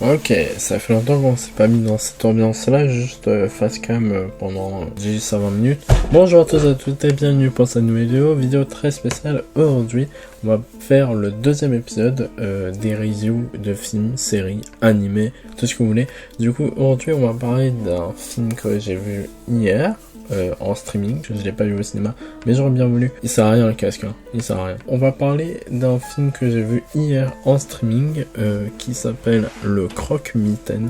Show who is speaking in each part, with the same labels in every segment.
Speaker 1: Ok, ça fait longtemps qu'on s'est pas mis dans cette ambiance-là, juste face cam pendant 10 à 20 minutes. Bonjour à tous et à toutes et bienvenue pour cette nouvelle vidéo très spéciale. Aujourd'hui, on va faire le deuxième épisode des reviews de films, séries, animés, tout ce que vous voulez. Du coup, aujourd'hui, on va parler d'un film que j'ai vu hier. En streaming, je l'ai pas vu au cinéma, mais j'aurais bien voulu. Il sert à rien le casque, hein. Il sert à rien. On va parler d'un film que j'ai vu hier en streaming, qui s'appelle Le Croque-Mitaine,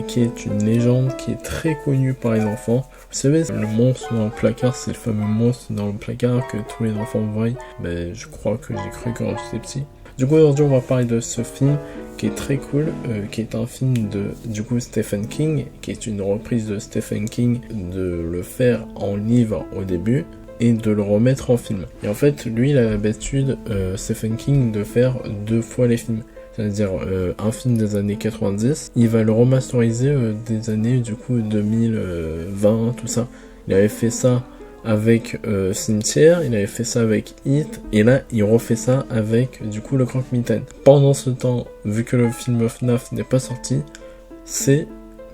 Speaker 1: qui est une légende qui est très connue par les enfants. Vous savez, le monstre dans le placard, c'est le fameux monstre dans le placard que tous les enfants voient. Ben, je crois que j'ai cru quand j'étais petit. Du coup, aujourd'hui, on va parler de ce film qui est très cool, qui est un film de, du coup, Stephen King, qui est une reprise de Stephen King, de le faire en livre au début, et de le remettre en film. Et en fait, lui, il a l'habitude, Stephen King, de faire 2 fois les films. C'est-à-dire un film des années 90, il va le remasteriser des années, du coup, 2020, tout ça. Il avait fait ça avec Cimetière, il avait fait ça avec It, et là il refait ça avec du coup Le Croque-Mitaine. Pendant ce temps, vu que le film FNAF n'est pas sorti, c'est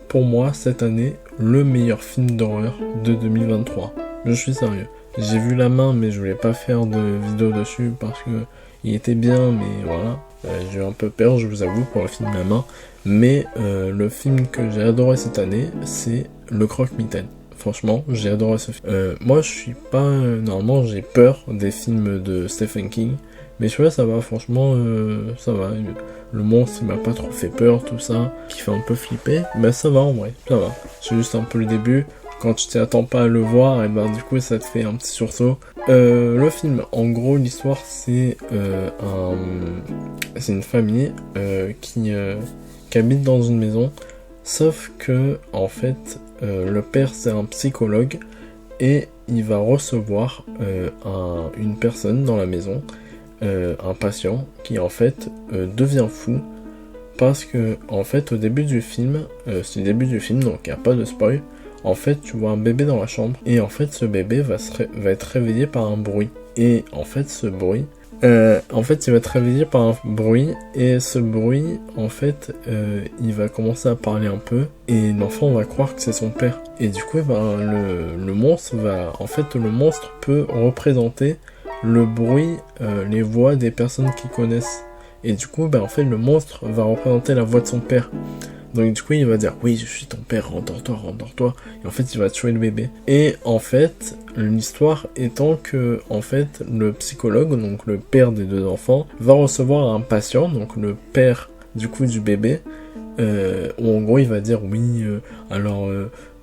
Speaker 1: pour moi cette année le meilleur film d'horreur de 2023. Je suis sérieux. J'ai vu La Main, mais je voulais pas faire de vidéo dessus parce que il était bien, mais voilà. J'ai eu un peu peur, je vous avoue, pour le film La Main. Mais le film que j'ai adoré cette année, c'est Le Croque-Mitaine. Franchement, j'ai adoré ce film. Moi, je suis pas... normalement, j'ai peur des films de Stephen King. Mais celui-là, ça va, franchement, ça va. Le monstre, il m'a pas trop fait peur, tout ça. Qui fait un peu flipper. Mais ça va, en vrai, ça va. C'est juste un peu le début. Quand tu t'y attends pas à le voir, et ben du coup, ça te fait un petit sursaut. Le film, en gros, l'histoire, c'est c'est une famille qui habite dans une maison. Sauf que, en fait, le père c'est un psychologue et il va recevoir une personne dans la maison, un patient qui en fait devient fou parce que en fait au début du film, c'est le début du film donc il n'y a pas de spoil, en fait tu vois un bébé dans la chambre et en fait ce bébé va être réveillé par un bruit et en fait ce bruit il va être réveillé par un bruit et ce bruit, en fait, il va commencer à parler un peu et l'enfant va croire que c'est son père. Et du coup, le monstre le monstre peut représenter le bruit, les voix des personnes qu'il connaissent. Et du coup, en fait, le monstre va représenter la voix de son père. Donc du coup, il va dire « Oui, je suis ton père, rendors-toi, rendors-toi ». Et en fait, il va tuer le bébé. Et en fait, l'histoire étant que, en fait, le psychologue, donc le père des 2 enfants, va recevoir un patient, donc le père, du coup, du bébé, où en gros, il va dire « Oui,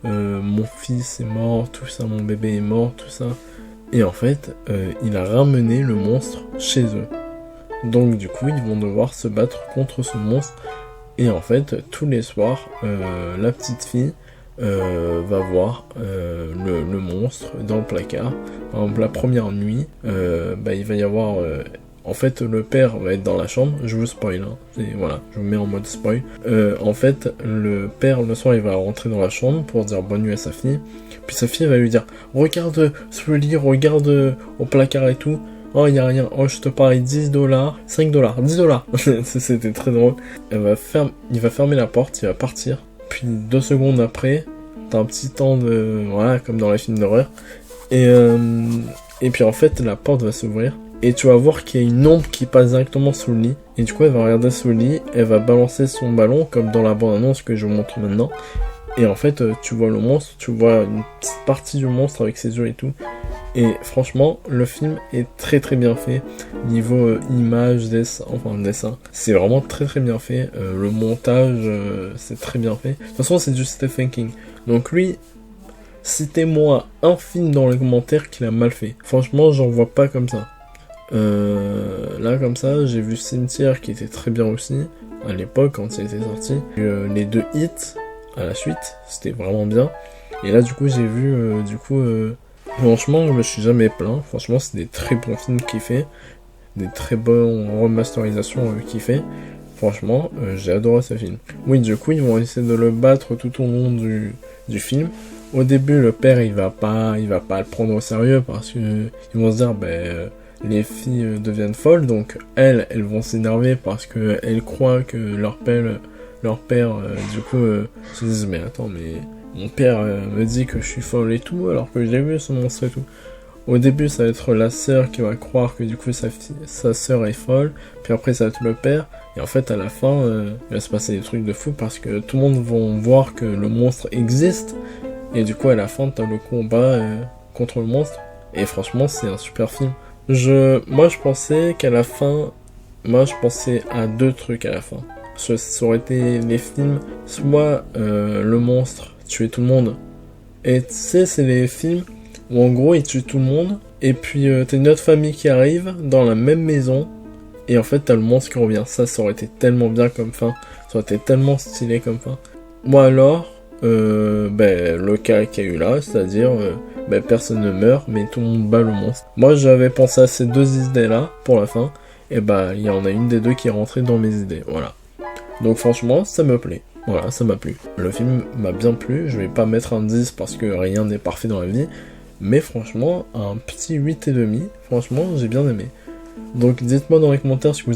Speaker 1: mon fils est mort, tout ça, mon bébé est mort, tout ça ». Et en fait, il a ramené le monstre chez eux. Donc du coup, ils vont devoir se battre contre ce monstre. Et en fait, tous les soirs, la petite fille va voir le monstre dans le placard. Par exemple, la première nuit, il va y avoir... en fait, le père va être dans la chambre. Je vous spoil, hein. Voilà, je vous mets en mode spoil. En fait, le père, le soir, il va rentrer dans la chambre pour dire bonne nuit à sa fille. Puis sa fille va lui dire « Regarde ce lit, regarde au placard et tout. » Oh, y a rien. Oh, je te parie $10, $5, $10. C'était très drôle. Il va fermer la porte, il va partir. Puis 2 secondes après, t'as un petit temps de... Voilà, comme dans les films d'horreur. Et puis en fait, la porte va s'ouvrir. Et tu vas voir qu'il y a une ombre qui passe directement sous le lit. Et du coup, elle va regarder sous le lit. Elle va balancer son ballon, comme dans la bande-annonce que je vous montre maintenant. Et en fait, tu vois le monstre, tu vois une petite partie du monstre avec ses yeux et tout. Et franchement, le film est très très bien fait. Niveau image, dessin, c'est vraiment très très bien fait. Le montage, c'est très bien fait. De toute façon, c'est du Stephen King. Donc lui, citez-moi un film dans les commentaires qu'il a mal fait. Franchement, j'en vois pas comme ça. Là, comme ça, j'ai vu Cimetière qui était très bien aussi, à l'époque, quand il était sorti. Les 2 hits à la suite, c'était vraiment bien. Et là, du coup, j'ai vu, franchement, je me suis jamais plaint. Franchement, c'est des très bons films qu'il fait. Des très bonnes remasterisations qu'il fait. Franchement, j'ai adoré ce film. Oui, du coup, ils vont essayer de le battre tout au long du film. Au début, le père, il va pas le prendre au sérieux parce que ils vont se dire, les filles deviennent folles. Donc, elles vont s'énerver parce que elles croient que leur leur père, se disent mais attends, mais mon père me dit que je suis folle et tout, alors que j'ai vu ce monstre et tout. Au début, ça va être la sœur qui va croire que du coup sa sœur est folle, puis après ça va être le père, et en fait à la fin, il va se passer des trucs de fou parce que tout le monde va voir que le monstre existe, et du coup à la fin t'as le combat contre le monstre, et franchement c'est un super film. Moi je pensais qu'à la fin, je pensais à deux trucs à la fin. Ça aurait été les films, soit le monstre tuer tout le monde, et tu sais c'est les films où en gros il tue tout le monde, et puis t'as une autre famille qui arrive dans la même maison, et en fait t'as le monstre qui revient. Ça aurait été tellement bien comme fin, ça aurait été tellement stylé comme fin. Moi alors, le cas qu'il y a eu là, c'est-à-dire personne ne meurt, mais tout le monde bat le monstre. Moi j'avais pensé à ces deux idées là pour la fin, et il y en a une des deux qui est rentrée dans mes idées, voilà. Donc franchement ça me plaît. Voilà, ça m'a plu. Le film m'a bien plu, je vais pas mettre un 10 parce que rien n'est parfait dans la vie, mais franchement, un petit 8,5, franchement, j'ai bien aimé. Donc dites-moi dans les commentaires ce que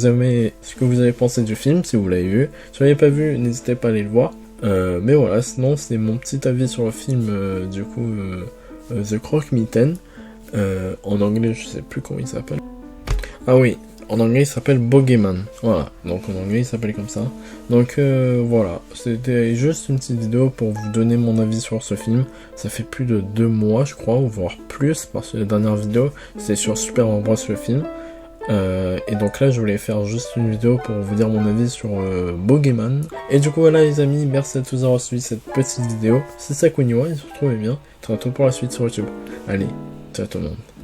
Speaker 1: vous avez pensé du film, si vous l'avez vu. Si vous l'avez pas vu, n'hésitez pas à aller le voir. Mais voilà, sinon c'est mon petit avis sur le film, The Croque-Mitaine. En anglais, je sais plus comment il s'appelle. Ah oui, en anglais il s'appelle Bogeyman. Voilà, donc en anglais il s'appelle comme ça. Donc voilà, c'était juste une petite vidéo pour vous donner mon avis sur ce film. Ça fait plus de 2 mois je crois, ou voire plus, parce que la dernière vidéo c'était sur Super Mario Bros le film. Et donc là je voulais faire juste une vidéo pour vous dire mon avis sur Bogeyman. Et du coup voilà les amis, merci à tous d'avoir suivi cette petite vidéo. C'est Sakuniwa et se retrouvez bien. Très bientôt pour la suite sur YouTube. Allez, ciao tout le monde.